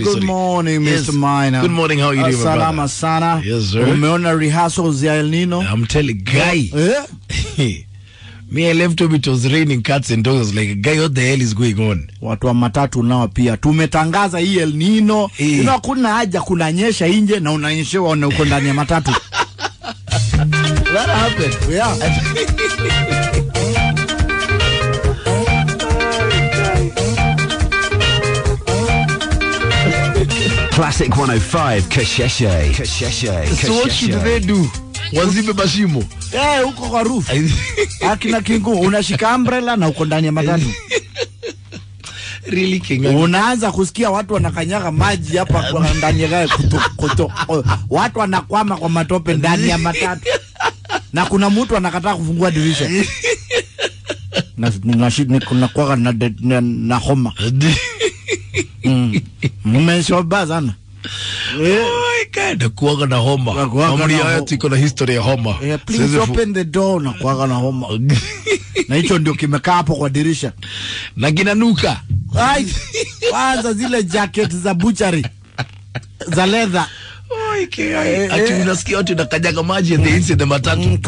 Good morning, Mr. Minor. Good morning, how are you doing, my Salama brother? sana. Yes, sir. Umeona rehearsals ya El Nino? I'm telling guy. Me, I left home, it was raining cats and dogs. Like, guy, what the hell is going on? Watu wa matatu nao pia tumetangaza hii El Nino. Kuna haja kunanyesha nje na unanyeshewa uko ndani ya matatu. That happened. Yeah. Classic 105 Kasheshe. So what should they do? Wazibe bashimo. Huko kwa roof. Akina Kingu unashika umbrella na uko ndani ya matatu. Really King. Unaanza kusikia watu wanakanyaga maji hapa kwa ndani ya gari kuto. Watu wanakwama kwa matope ndani ya matatu. Na kuna mtu anakataa kufungua dirisha. Na kuna kwa na homa. Mmeshoba sana. Kada kuwaga na homa. Amri ya tiko na history ya homa. Please open the door na kuwaga na homa. Na hicho ndio kimekaa hapo kwa dirisha. Na kinanuka. Kwanza zile jacket za butchery za leather. Ati unasikia watu nakanyaga maji and they inside the matatu.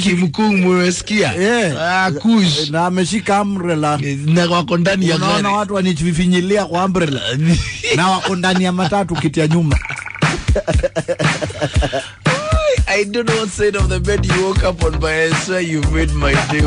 Kimkuu mwesikia. Kush. Na ameshika umbrella. Na wako ndani ya gari. Unaona watu wanivifinyilia kwa umbrella. Na wako ndani ya matatu kiti ya nyuma. I don't know what side of the bed you woke up on, but I swear you made my day.